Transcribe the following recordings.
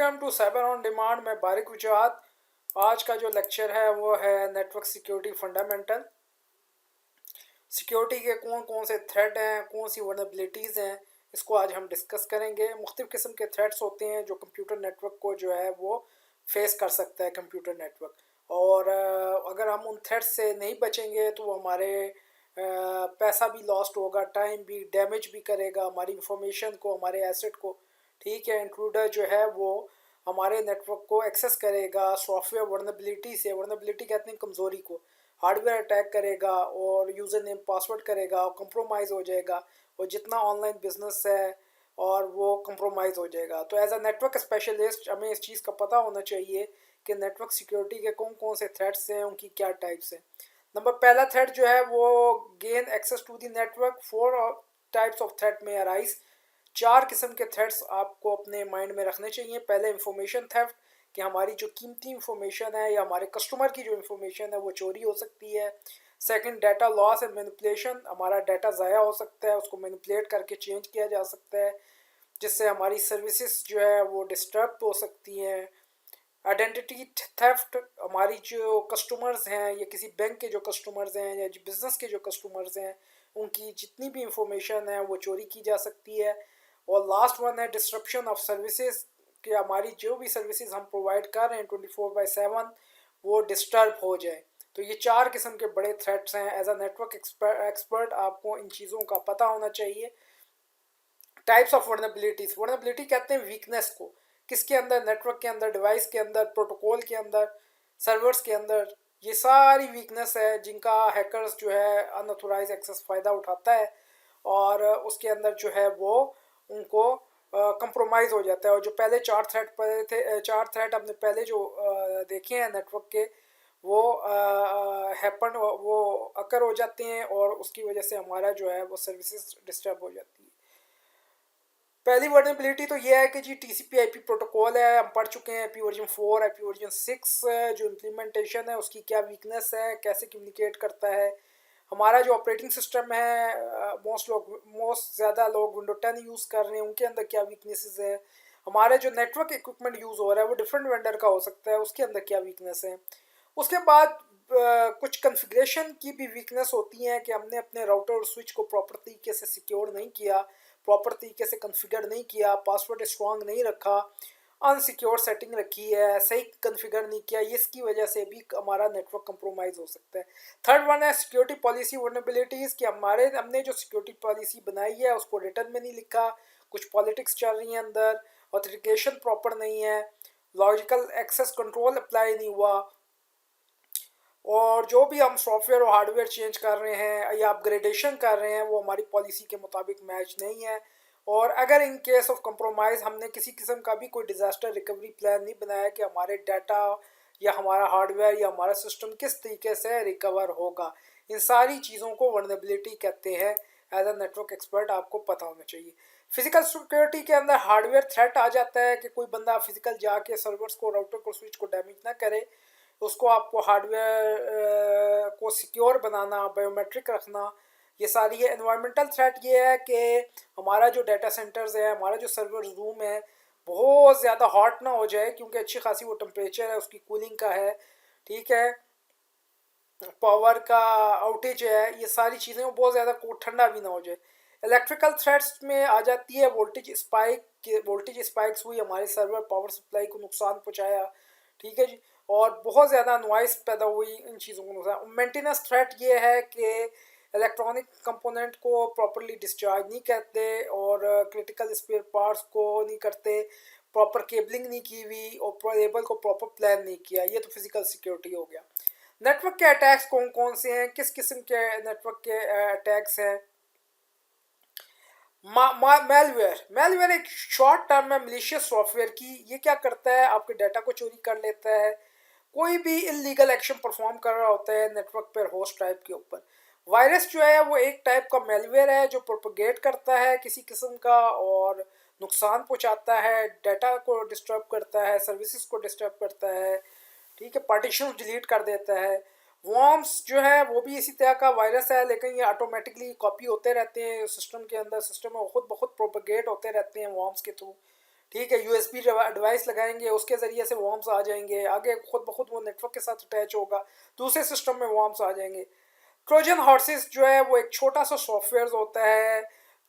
Welcome to cyber on demand में बारिक वजूहात। आज का जो लेक्चर है वो है नेटवर्क सिक्योरिटी फंडामेंटल। सिक्योरिटी के कौन कौन से थ्रेट हैं, कौन सी वर्नेबिलिटीज़ हैं, इसको आज हम डिस्कस करेंगे। मुख्तलिफ़ किस्म के थ्रेट्स होते हैं जो कंप्यूटर नेटवर्क को जो है वो फेस कर सकता है कंप्यूटर नेटवर्क। और अगर हम उन थ्रेट्स से नहीं बचेंगे तो वो हमारे पैसा भी लॉस्ट होगा, टाइम भी डैमेज भी करेगा, हमारी इंफॉर्मेशन को, हमारे एसेट को। ठीक है, इंट्रूडर जो है वो हमारे नेटवर्क को एक्सेस करेगा सॉफ्टवेयर वर्नेबिलिटी से। वर्नेबिलिटी कहते हैं कमज़ोरी को। हार्डवेयर अटैक करेगा और यूज़र नेम पासवर्ड करेगा और कंप्रोमाइज़ हो जाएगा, और जितना ऑनलाइन बिजनेस है और वो कंप्रोमाइज़ हो जाएगा। तो एज अ नेटवर्क स्पेशलिस्ट हमें इस चीज़ का पता होना चाहिए कि नेटवर्क सिक्योरिटी के कौन कौन से थ्रेट्स हैं, उनकी क्या टाइप्स हैं। नंबर पहला थ्रेट जो है वो gain access to the network. 4 types of threat may arise. 4 किस्म के थ्रेट्स आपको अपने माइंड में रखने चाहिए। पहले इंफॉर्मेशन थेफ्ट, कि हमारी जो कीमती इंफॉर्मेशन है या हमारे कस्टमर की जो इंफॉर्मेशन है वो चोरी हो सकती है। Second, data loss and manipulation, हमारा डाटा ज़ाया हो सकता है, उसको मैनिपुलेट करके चेंज किया जा सकता है, जिससे हमारी सर्विसेज जो है वो डिस्टर्ब हो सकती हैं। आइडेंटिटी थेफ्ट, हमारी जो कस्टमर्स हैं या किसी बैंक के जो कस्टमर्स हैं या बिज़नेस के जो कस्टमर्स हैं, उनकी जितनी भी इंफॉर्मेशन है वो चोरी की जा सकती है। और लास्ट वन है डिस्ट्रप्शन ऑफ सर्विसेज, कि हमारी जो भी सर्विसेज हम प्रोवाइड कर रहे हैं 24/7 वो डिस्टर्ब हो जाए। तो ये 4 किस्म के बड़े थ्रेट्स हैं। एज अ नेटवर्क एक्सपर्ट आपको इन चीज़ों का पता होना चाहिए। टाइप्स ऑफ वर्नेबिलिटीज, वर्नेबिलिटी कहते हैं वीकनेस को, किसके अंदर, नेटवर्क के अंदर, डिवाइस के अंदर, प्रोटोकॉल के अंदर, सर्वर्स के अंदर। ये सारी वीकनेस है जिनका हैकर्स जो है अनऑथोराइज एक्सेस फ़ायदा उठाता है, और उसके अंदर जो है वो उनको कंप्रोमाइज़ हो जाता है। और जो पहले 4 थ्रेट पड़े थे, 4 थ्रेट हमने पहले जो देखे हैं नेटवर्क के, वो हैपन, वो अकर हो जाते हैं और उसकी वजह से हमारा जो है वो सर्विसेज डिस्टर्ब हो जाती है। पहली वर्नेबिलिटी तो ये है कि जी टीसीपी आईपी प्रोटोकॉल है, हम पढ़ चुके हैं आईपी वर्जन 4, आईपी वर्जन 6, जो इम्प्लीमेंटेशन है उसकी क्या वीकनेस है, कैसे कम्युनिकेट करता है। हमारा जो ऑपरेटिंग सिस्टम है, मोस्ट ज़्यादा लोग विंडो 10 यूज़ कर रहे हैं, उनके अंदर क्या वीकनेसेस है। हमारे जो नेटवर्क इक्विपमेंट यूज़ हो रहा है वो डिफरेंट वेंडर का हो सकता है, उसके अंदर क्या वीकनेस है। उसके बाद कुछ कन्फिग्रेशन की भी वीकनेस होती हैं कि हमने अपने राउटर और स्विच को प्रॉपर तरीके से सिक्योर नहीं किया, प्रॉपर तरीके से कन्फिगर नहीं किया, पासवर्ड स्ट्रॉन्ग नहीं रखा, अनसिक्योर सेटिंग रखी है, सही कन्फिगर नहीं किया, इसकी वजह से भी हमारा नेटवर्क कंप्रोमाइज़ हो सकता है। थर्ड वन है सिक्योरिटी पॉलिसी वर्नेबिलिटीज़, कि हमने जो सिक्योरिटी पॉलिसी बनाई है उसको रिटर्न में नहीं लिखा, कुछ पॉलिटिक्स चल रही है अंदर, ऑथेंटिकेशन प्रॉपर नहीं है, लॉजिकल एक्सेस कंट्रोल अप्लाई नहीं हुआ, और जो भी हम सॉफ्टवेयर और हार्डवेयर चेंज कर रहे हैं या अपग्रेडेशन कर रहे हैं वो हमारी पॉलिसी के मुताबिक मैच नहीं है। और अगर इन केस ऑफ कंप्रोमाइज़ हमने किसी किस्म का भी कोई डिज़ास्टर रिकवरी प्लान नहीं बनाया कि हमारे डाटा या हमारा हार्डवेयर या हमारा सिस्टम किस तरीके से रिकवर होगा, इन सारी चीज़ों को वर्नेबिलिटी कहते हैं। एज अ नेटवर्क एक्सपर्ट आपको पता होना चाहिए। फिजिकल सिक्योरिटी के अंदर हार्डवेयर थ्रेट आ जाता है कि कोई बंदा फिजिकल जाके सर्वर्स को, राउटर को, स्विच को डैमेज ना करे। उसको आपको हार्डवेयर को सिक्योर बनाना, बायोमेट्रिक रखना, ये सारी है। एनवायरमेंटल थ्रेट ये है कि हमारा जो डाटा सेंटर्स है, हमारा जो सर्वर रूम है, बहुत ज़्यादा हॉट ना हो जाए, क्योंकि अच्छी खासी वो टेम्परेचर है, उसकी कूलिंग का है। ठीक है, पावर का आउटेज है, ये सारी चीज़ें बहुत ज़्यादा ठंडा भी ना हो जाए। इलेक्ट्रिकल थ्रेड्स में आ जाती है वोल्टेज स्पाइक, वोल्टेज स्पाइक्स हुई, हमारे सर्वर पावर सप्लाई को नुकसान पहुंचाया। ठीक है जी, और बहुत ज़्यादा नॉइस पैदा हुई, इन चीज़ों को नुकसान। मेंटेनेंस थ्रेट ये है कि इलेक्ट्रॉनिक कंपोनेंट को प्रॉपरली डिस्चार्ज नहीं करते और क्रिटिकल स्पेयर पार्ट्स को नहीं करते, प्रॉपर केबलिंग नहीं की हुई और केबल को प्रॉपर प्लान नहीं किया। ये तो फिजिकल सिक्योरिटी हो गया। नेटवर्क के अटैक्स कौन कौन से हैं, किस किस्म के नेटवर्क के अटैक्स हैं। मेलवेयर एक शॉर्ट टर्म है मिलिशियस सॉफ्टवेयर की। ये क्या करता है, आपके डाटा को चोरी कर लेता है, कोई भी इलीगल एक्शन परफॉर्म कर रहा होता है नेटवर्क पर, होस्ट टाइप के ऊपर। वायरस जो है वो एक टाइप का मेलवेयर है जो प्रोपगेट करता है किसी किस्म का और नुकसान पहुंचाता है, डाटा को डिस्टर्ब करता है, सर्विसेज को डिस्टर्ब करता है। ठीक है, पार्टीशन डिलीट कर देता है। वॉर्म्स जो है वो भी इसी तरह का वायरस है, लेकिन ये ऑटोमेटिकली कॉपी होते रहते हैं सिस्टम के अंदर, सिस्टम में खुद ब खुद प्रोपगेट होते रहते हैं वॉर्म्स के थ्रू। ठीक है, यूएसबी डिवाइस लगाएंगे, उसके ज़रिए से वॉर्म्स आ जाएंगे, आगे खुद ब खुद वो नेटवर्क के साथ अटैच होगा, दूसरे सिस्टम में वॉर्म्स आ जाएंगे। ट्रोजन हॉर्सेस जो है वो एक छोटा सा सॉफ्टवेयर होता है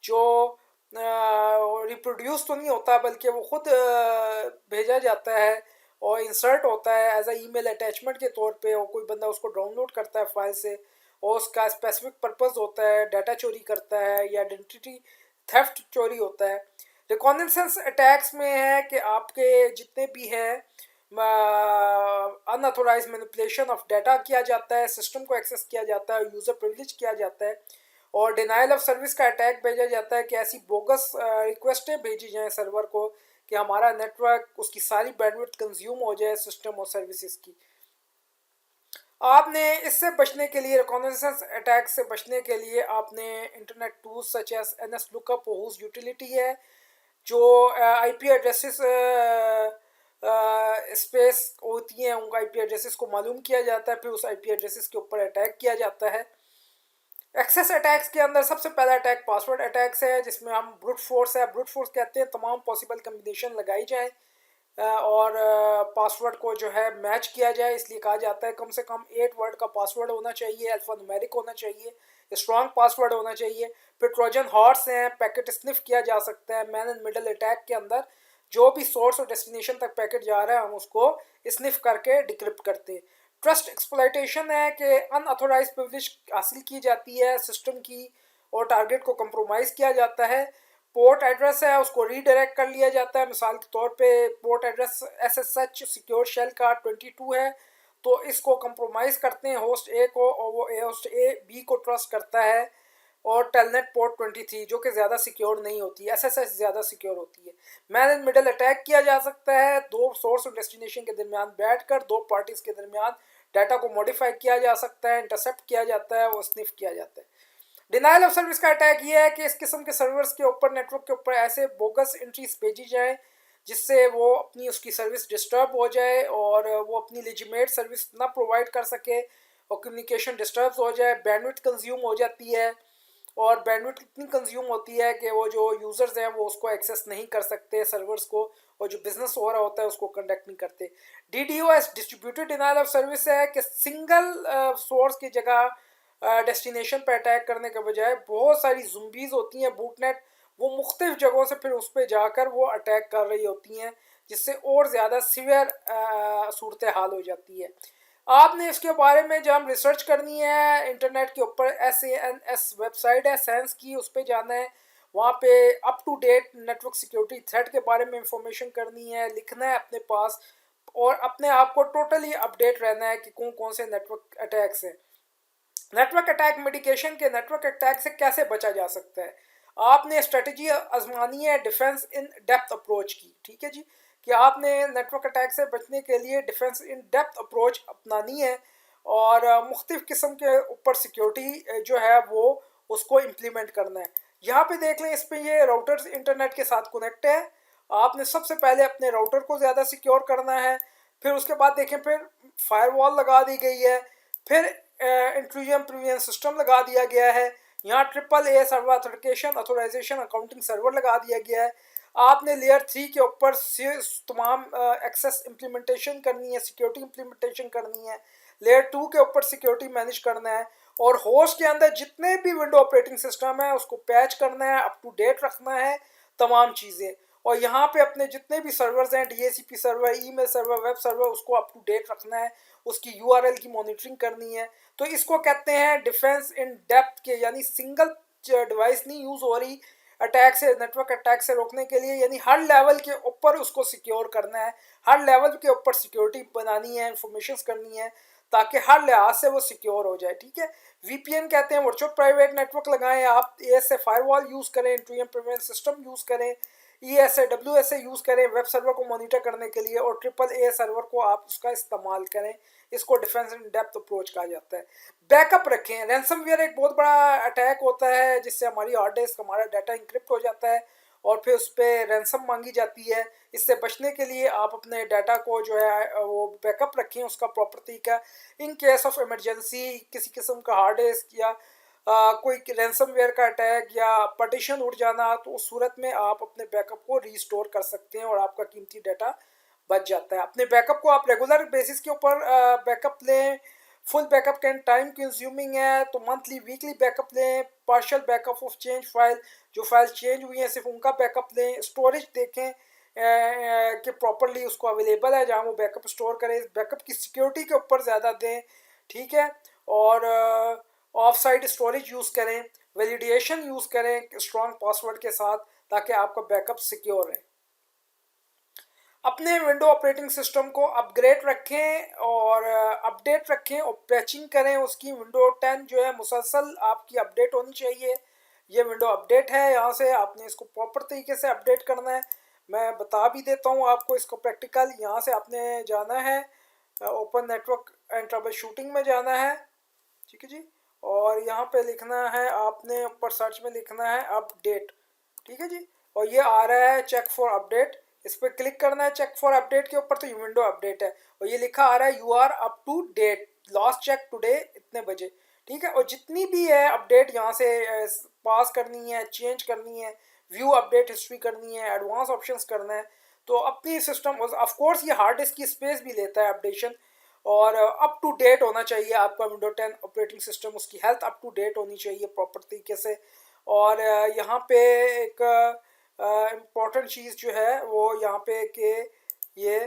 जो रिप्रोड्यूस तो नहीं होता, बल्कि वो खुद भेजा जाता है और इंसर्ट होता है एज अ ईमेल अटैचमेंट के तौर पे, और कोई बंदा उसको डाउनलोड करता है फाइल से, और उसका स्पेसिफिक पर्पस होता है डाटा चोरी करता है या आइडेंटिटी थेफ्ट चोरी होता है। रिकॉनेसेंस अटैक्स में है कि आपके जितने भी हैं अनऑथोराइज मैनिपुलेशन ऑफ डाटा किया जाता है, सिस्टम को एक्सेस किया जाता है, यूज़र प्रिविलेज किया जाता है, और डिनाइल ऑफ सर्विस का अटैक भेजा जाता है कि ऐसी बोगस रिक्वेस्टें भेजी जाएं सर्वर को कि हमारा नेटवर्क उसकी सारी बैंडविड्थ कंज्यूम हो जाए सिस्टम और सर्विसेज की। आपने इससे बचने के लिए, रिकॉनेसेंस अटैक से बचने के लिए, आपने internet tools such as NS lookup whois utility है जो आईपी एड्रेसेस स्पेस होती हैं, उनका आईपी एड्रेसेस को मालूम किया जाता है, फिर उस आईपी एड्रेसेस के ऊपर अटैक किया जाता है। एक्सेस अटैक्स के अंदर सबसे पहला अटैक पासवर्ड अटैक्स है, जिसमें हम ब्रूट फोर्स है, ब्रूट फोर्स कहते हैं तमाम पॉसिबल कम्बिनेशन लगाई जाए और पासवर्ड को जो है मैच किया जाए। इसलिए कहा जाता है कम से कम 8 वर्ड का पासवर्ड होना चाहिए, अल्फा न्यूमेरिक होना चाहिए, स्ट्रॉन्ग पासवर्ड होना चाहिए। फिर ट्रोजन हॉर्स हैं, पैकेट स्निफ किया जा सकता है मैन इन मिडल अटैक के अंदर, जो भी सोर्स और डेस्टिनेशन तक पैकेट जा रहा है हम उसको स्निफ करके डिक्रिप्ट करते हैं। ट्रस्ट एक्सप्लॉइटेशन है कि अनऑथोराइज प्रिविलेज हासिल की जाती है सिस्टम की और टारगेट को कंप्रोमाइज़ किया जाता है। पोर्ट एड्रेस है उसको रीडायरेक्ट कर लिया जाता है, मिसाल के तौर पे port address SSH secure shell का 22 है, तो इसको कंप्रोमाइज़ करते हैं होस्ट ए को, और वो होस्ट ए बी को ट्रस्ट करता है, और टेलनेट पोर्ट 23 जो कि ज़्यादा सिक्योर नहीं होती है, SSH ज़्यादा सिक्योर होती है। मैन इन मिडल अटैक किया जा सकता है, दो सोर्स और डेस्टिनेशन के दरमियान बैठकर दो पार्टीज़ के दरमियान डाटा को मॉडिफाई किया जा सकता है, इंटरसेप्ट किया जाता है और स्निफ किया जाता है। डिनाइल ऑफ सर्विस का अटैक ये है कि इस किस्म के सर्वर्स के ऊपर, नेटवर्क के ऊपर ऐसे बोगस एंट्रीज भेजी जाए जिससे वो अपनी उसकी सर्विस डिस्टर्ब हो जाए और वो अपनी लेजिमेट सर्विस ना प्रोवाइड कर सके, और कम्युनिकेशन डिस्टर्ब हो जाए, बैंडविड्थ कंज्यूम हो जाती है, और बैंडविड्थ इतनी कंज्यूम होती है कि वो जो यूज़र्स हैं वो उसको एक्सेस नहीं कर सकते सर्वर्स को, और जो बिज़नेस हो रहा होता है उसको कंडक्ट नहीं करते। DDoS distributed denial of service है कि सिंगल सोर्स की जगह डेस्टिनेशन पर अटैक करने के बजाय बहुत सारी जुम्बीज़ होती हैं बूटनेट, वो मुख्तलिफ जगहों से फिर उस पर जाकर वो अटैक कर रही होती हैं, जिससे और ज़्यादा सीवियर सूरत हाल हो जाती है। आपने इसके बारे में जब हम रिसर्च करनी है इंटरनेट के ऊपर, SANS वेबसाइट है सैंस की, उस पर जाना है, वहाँ पे up to date network security threat के बारे में इंफॉर्मेशन करनी है, लिखना है अपने पास, और अपने आप को टोटली अपडेट रहना है कि कौन कौन से नेटवर्क अटैक्स हैं। नेटवर्क अटैक मिटिगेशन के, नेटवर्क अटैक से कैसे बचा जा सकता है, आपने स्ट्रेटजी आजमानी है डिफेंस इन डेप्थ अप्रोच की। ठीक है जी, कि आपने नेटवर्क अटैक से बचने के लिए डिफेंस इन डेप्थ अप्रोच अपनानी है, और मुख्तलिफ किस्म के ऊपर सिक्योरिटी जो है वो उसको इम्प्लीमेंट करना है। यहाँ पे देख लें, इस पर ये राउटर्स इंटरनेट के साथ कनेक्ट है, आपने सबसे पहले अपने राउटर को ज़्यादा सिक्योर करना है, फिर उसके बाद देखें फिर फायरवॉल लगा दी गई है, फिर इंट्रूजन प्रिवेंशन सिस्टम लगा दिया गया है, यहाँ AAA server authentication authorization accounting server लगा दिया गया है। आपने लेयर 3 के ऊपर तमाम एक्सेस इम्प्लीमेंटेशन करनी है, सिक्योरिटी इम्प्लीमेंटेशन करनी है, लेयर 2 के ऊपर सिक्योरिटी मैनेज करना है, और होस्ट के अंदर जितने भी विंडो ऑपरेटिंग सिस्टम है उसको पैच करना है, अप टू डेट रखना है तमाम चीज़ें, और यहाँ पे अपने जितने भी सर्वर्स हैं, DHCP server, email server, web server, उसको अप टू डेट रखना है, उसकी URL की मॉनिटरिंग करनी है। तो इसको कहते हैं डिफेंस इन डेप्थ के, यानी सिंगल डिवाइस नहीं यूज़ हो रही अटैक से, नेटवर्क अटैक से रोकने के लिए, यानी हर लेवल के ऊपर उसको सिक्योर करना है, हर लेवल के ऊपर सिक्योरिटी बनानी है, इंफॉर्मेशन करनी है, ताकि हर लिहाज से वो सिक्योर हो जाए। ठीक है, VPN कहते हैं वर्चुअल प्राइवेट नेटवर्क लगाएं आप, ASA फायरवॉल यूज़ करें, इंट्रूजन प्रिवेंशन सिस्टम यूज़ करें, ESA WSA यूज़ करें वेब सर्वर को मॉनिटर करने के लिए, और AAA सर्वर को आप उसका इस्तेमाल करें, इसको डिफेंस इन डेप्थ अप्रोच कहा जाता है। बैकअप रखें, रैंसमवेयर एक बहुत बड़ा अटैक होता है जिससे हमारी हार्ड डिस्क, हमारा डाटा इंक्रिप्ट हो जाता है और फिर उस पर रैंसम मांगी जाती है। इससे बचने के लिए आप अपने डाटा को जो है वो बैकअप रखें उसका प्रॉपर तरीका, इन केस ऑफ इमरजेंसी किसी किस्म का हार्ड डिस्क या कोई रैंसमवेयर का अटैक या पार्टीशन उड़ जाना, तो उस सूरत में आप अपने बैकअप को रीस्टोर कर सकते हैं और आपका कीमती डाटा बच जाता है। अपने बैकअप को आप रेगुलर बेसिस के ऊपर बैकअप लें। Full backup can time consuming है, तो मंथली वीकली बैकअप लें। Partial backup of change file, जो फाइल चेंज हुई हैं सिर्फ उनका बैकअप लें। स्टोरेज देखें कि प्रॉपरली उसको अवेलेबल है जहाँ वो बैकअप स्टोर करें। बैकअप की सिक्योरिटी के ऊपर ज़्यादा दें, ठीक है। और ऑफ साइट स्टोरेज यूज़ करें, वैलिडेशन यूज़ करें स्ट्रॉन्ग पासवर्ड के साथ, ताकि आपका बैकअप सिक्योर रहे। अपने विंडो ऑपरेटिंग सिस्टम को अपग्रेड रखें और अपडेट रखें और पैचिंग करें उसकी। विंडो 10 जो है मुसलसल आपकी अपडेट होनी चाहिए। ये विंडो अपडेट है, यहाँ से आपने इसको प्रॉपर तरीके से अपडेट करना है। मैं बता भी देता हूँ आपको इसको प्रैक्टिकल। यहाँ से आपने जाना है open network and trouble shooting में जाना है, ठीक है जी। और यहाँ पे लिखना है आपने, ऊपर सर्च में लिखना है अपडेट, ठीक है जी। और ये आ रहा है चेक फॉर अपडेट, इस पर क्लिक करना है चेक फॉर अपडेट के ऊपर, तो ये विंडो अपडेट है। और ये लिखा आ रहा है you are up to date, last check today इतने बजे, ठीक है। और जितनी भी है अपडेट यहाँ से पास करनी है, चेंज करनी है, व्यू अपडेट हिस्ट्री करनी है, एडवांस ऑप्शंस करना है, तो अपनी सिस्टम ऑफ कोर्स ये हार्ड डिस्क की स्पेस भी लेता है अपडेशन। और अप टू डेट होना चाहिए आपका विंडो 10 ऑपरेटिंग सिस्टम, उसकी हेल्थ अप टू डेट होनी चाहिए प्रॉपर तरीके से। और यहाँ पे एक इम्पॉर्टेंट चीज़ जो है वो यहाँ पे कि ये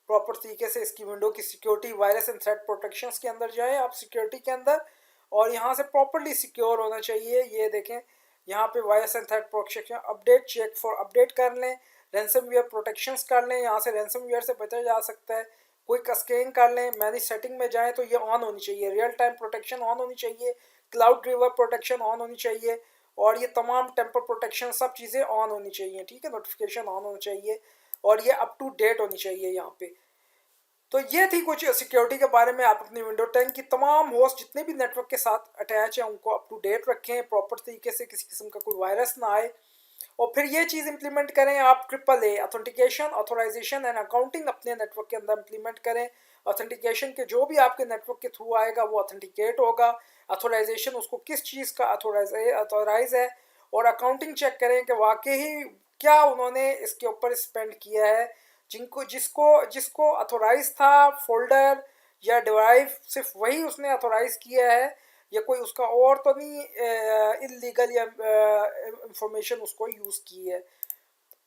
प्रॉपर तरीके से इसकी विंडो की security, virus and threat protections के अंदर जाए आप सिक्योरिटी के अंदर, और यहाँ से प्रॉपरली सिक्योर होना चाहिए। ये देखें यहाँ पे virus and threat protection update, check for update कर लें। रैंसमवेयर प्रोटेक्शंस कर लें, यहाँ से रैंसमवेयर से बचा जा सकता है। कोई स्कैन कर लें, मैनेज सेटिंग में जाएँ तो ये ऑन होनी चाहिए। रियल टाइम प्रोटेक्शन ऑन होनी चाहिए, क्लाउड रिवर प्रोटेक्शन ऑन होनी चाहिए, और ये तमाम टेम्पर प्रोटेक्शन सब चीज़ें ऑन होनी चाहिए, ठीक है। नोटिफिकेशन ऑन होना चाहिए और ये अप टू डेट होनी चाहिए यहाँ पे। तो ये थी कुछ सिक्योरिटी के बारे में। आप अपनी विंडो 10 की तमाम होस्ट जितने भी नेटवर्क के साथ अटैच हैं उनको अप टू डेट रखें, प्रॉपर तरीके से किसी किस्म का कोई वायरस ना आए। और फिर ये चीज़ इंप्लीमेंट करें आप, AAA authentication, authorization and accounting अपने नेटवर्क के अंदर इंप्लीमेंट करें। ऑथेंटिकेशन के जो भी आपके नेटवर्क के थ्रू आएगा वो ऑथेंटिकेट होगा। ऑथोराइजेशन उसको किस चीज़ का ऑथोराइज है। और अकाउंटिंग चेक करें कि वाकई क्या उन्होंने इसके ऊपर स्पेंड किया है। जिनको जिसको जिसको ऑथोराइज था फोल्डर या डिवाइस, सिर्फ वही उसने ऑथोराइज किया है, या कोई उसका और तो नहीं इलीगल या इंफॉर्मेशन उसको यूज़ की है।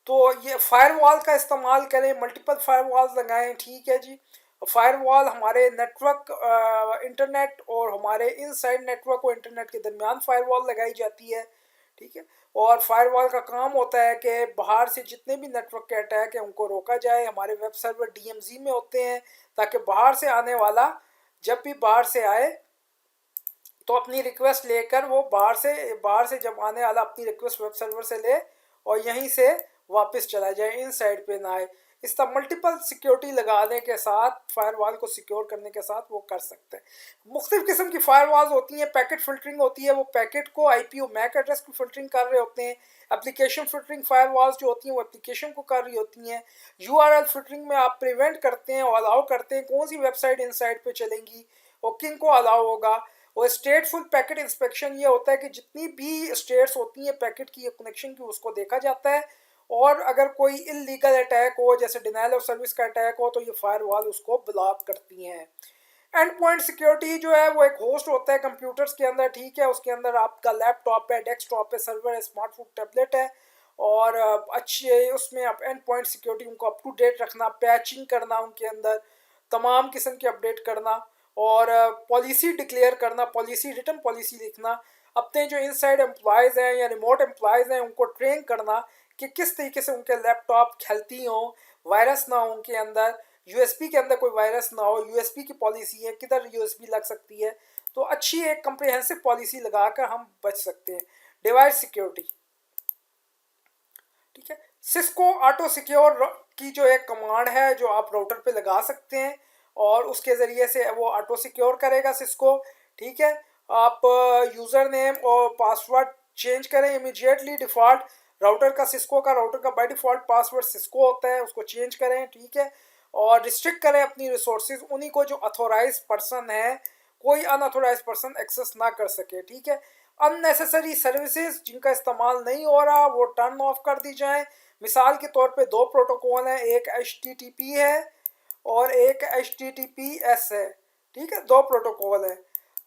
तो ये फायरवॉल का इस्तेमाल करें, मल्टीपल फायरवॉल्स लगाएं, ठीक है जी। फायरवॉल हमारे नेटवर्क इंटरनेट और हमारे इनसाइड नेटवर्क और इंटरनेट के दरमियान फायरवॉल लगाई जाती है, ठीक है। और फायरवॉल का काम होता है कि बाहर से जितने भी नेटवर्क के अटैक हैं उनको रोका जाए। हमारे वेब सर्वर DMZ में होते हैं, ताकि बाहर से आने वाला जब भी बाहर से आए तो अपनी रिक्वेस्ट लेकर वो बाहर से जब आने वाला अपनी रिक्वेस्ट वेब सर्वर से ले और यहीं से वापस चला जाए, इन साइड पे ना आए। इस तरह मल्टीपल सिक्योरिटी लगाने के साथ, फायरवॉल को सिक्योर करने के साथ वो कर सकते हैं। मुख्तलिफ किस्म की फायरवॉल्स होती हैं। पैकेट फिल्टरिंग होती है, वो पैकेट को IP और मैक एड्रेस की फिल्टरिंग कर रहे होते हैं। एप्लीकेशन फिल्टरिंग फायरवॉल्स जो होती हैं वो एप्लीकेशन को कर रही होती हैं। URL फिल्टरिंग में आप प्रिवेंट करते हैं और अलाउ करते हैं कौन सी वेबसाइट इन साइड पर चलेंगी और किन को अलाउ होगा। और स्टेटफुल पैकेट इंस्पेक्शन ये होता है कि जितनी भी स्टेट्स होती हैं पैकेट की या कनेक्शन की, उसको देखा जाता है। और अगर कोई इलीगल अटैक हो, जैसे डिनाइल ऑफ सर्विस का अटैक हो, तो ये फायरवॉल उसको ब्लॉक करती हैं। एंड पॉइंट सिक्योरिटी जो है वो एक होस्ट होता है कंप्यूटर्स के अंदर, ठीक है। उसके अंदर आपका लैपटॉप है, डेस्कटॉप है, सर्वर है, स्मार्टफोन, टैबलेट है। और अच्छे उसमें आप एंड पॉइंट सिक्योरिटी उनको अप टू डेट रखना, पैचिंग करना, उनके अंदर तमाम किस्म के अपडेट करना, और पॉलिसी डिक्लेयर करना, पॉलिसी रिटर्न पॉलिसी लिखना। अपने जो इनसाइड एम्प्लॉयज़ हैं या रिमोट एम्प्लॉयज़ हैं उनको ट्रेन करना कि किस तरीके से उनके लैपटॉप हेल्थी हों, वायरस ना हो उनके अंदर, USB के अंदर कोई वायरस ना हो, USB की पॉलिसी है, किधर USB लग सकती है। तो अच्छी एक कम्प्रिहेंसिव पॉलिसी लगाकर हम बच सकते हैं। डिवाइस सिक्योरिटी, ठीक है। सिस्को ऑटो सिक्योर की जो एक कमांड है जो आप राउटर पे लगा सकते हैं और उसके ज़रिए से वो ऑटो सिक्योर करेगा सिस्को, ठीक है। आप यूज़र नेम और पासवर्ड चेंज करें इमीडिएटली। डिफ़ॉल्ट राउटर का राउटर का बाय डिफ़ॉल्ट पासवर्ड सिस्को होता है, उसको चेंज करें, ठीक है। और रिस्ट्रिक्ट करें अपनी रिसोर्सेज उन्हीं को जो अथोराइज पर्सन है कोई अनऑथोराइज पर्सन एक्सेस ना कर सके, ठीक है। अननेसेसरी सर्विसेज जिनका इस्तेमाल नहीं हो रहा वो टर्न ऑफ कर दी जाए। मिसाल के तौर पे दो प्रोटोकॉल हैं, एक HTTP है और एक HTTPS है, ठीक है, दो प्रोटोकॉल है।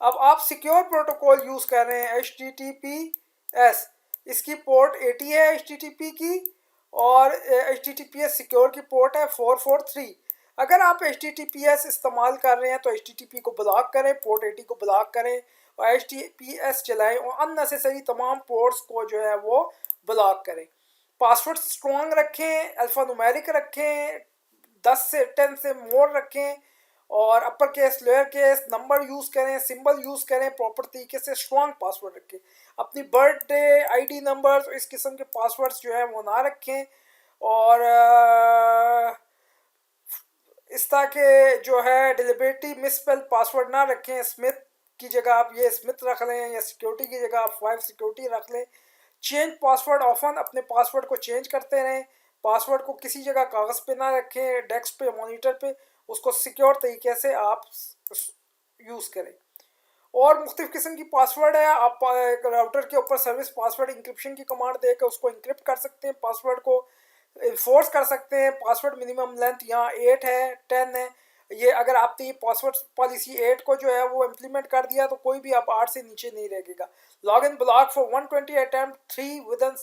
अब आप सिक्योर प्रोटोकॉल यूज़ कर रहे हैं HTTPS, इसकी पोर्ट 80 है HTTP की, और HTTPS सिक्योर की पोर्ट है 443। अगर आप HTTPS इस्तेमाल कर रहे हैं तो HTTP को ब्लॉक करें, पोर्ट 80 को ब्लॉक करें और HTTPS चलाएं और अननेसेसरी तमाम पोर्ट्स को जो है वो ब्लॉक करें। पासवर्ड स्ट्रॉन्ग रखें, अल्फ़ान्यूमेरिक रखें, 10 से 10 से मोर रखें, और upper case lower case number use करें, सिंबल यूज़ करें, प्रॉपर तरीके से स्ट्रॉन्ग पासवर्ड रखें। अपनी बर्थडे ID नंबर इस किस्म के पासवर्ड्स जो है वो ना रखें। और इस तरह के जो है डिलिबरेटली मिसस्पेल पासवर्ड ना रखें। स्मिथ की जगह आप ये स्मिथ रख लें, या सिक्योरिटी की जगह आप 5 सिक्योरिटी रख लें। चेंज पासवर्ड ऑफन, अपने पासवर्ड को चेंज करते रहें। पासवर्ड को किसी जगह कागज़ पे ना रखें, डेस्क पे, मॉनिटर पे, उसको सिक्योर तरीके से आप यूज़ करें। और मुख्तलिफ़ किस्म की पासवर्ड है, आप राउटर के ऊपर सर्विस पासवर्ड इंक्रिप्शन की कमांड देकर उसको इंक्रिप्ट कर सकते हैं, पासवर्ड को इन्फोर्स कर सकते हैं। पासवर्ड मिनिमम लेंथ यहाँ 8 है, 10 है। ये अगर आपने ये पासवर्ड पॉलिसी 8 को जो है वो इम्प्लीमेंट कर दिया तो कोई भी आप 8 से नीचे नहीं रहेगा। Log in block for 120 attempt 3 with in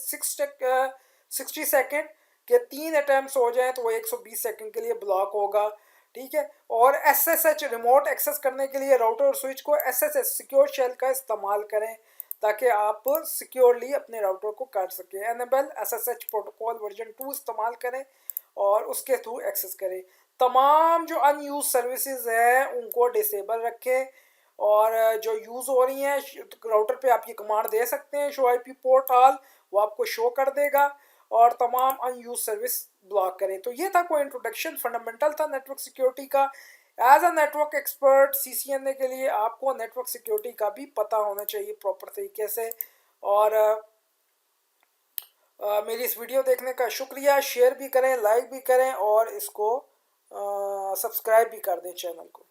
60 second के 3 अटैम्प्ट हो जाएं तो वो 120 सेकेंड के लिए ब्लॉक होगा, ठीक है। और SSH रिमोट एक्सेस करने के लिए राउटर और स्विच को SSH सिक्योर शेल का इस्तेमाल करें ताकि आप सिक्योरली अपने राउटर को कर सकें। एनेबल SSH प्रोटोकॉल वर्जन 2 इस्तेमाल करें और उसके थ्रू एक्सेस करें। तमाम जो अनयूज सर्विसेज हैं उनको डिसेबल रखें, और जो यूज़ हो रही हैं राउटर पे आप ये कमांड दे सकते हैं शो IP पोर्ट ऑल, वो आपको शो कर देगा, और तमाम अनयूज सर्विस ब्लॉक करें। तो ये था कोई इंट्रोडक्शन, फंडामेंटल था नेटवर्क सिक्योरिटी का। As a network expert CCNA के लिए आपको नेटवर्क सिक्योरिटी का भी पता होना चाहिए प्रॉपर तरीके से। और मेरी इस वीडियो देखने का शुक्रिया। शेयर भी करें, लाइक भी करें, और इसको सब्सक्राइब भी कर दें चैनल को।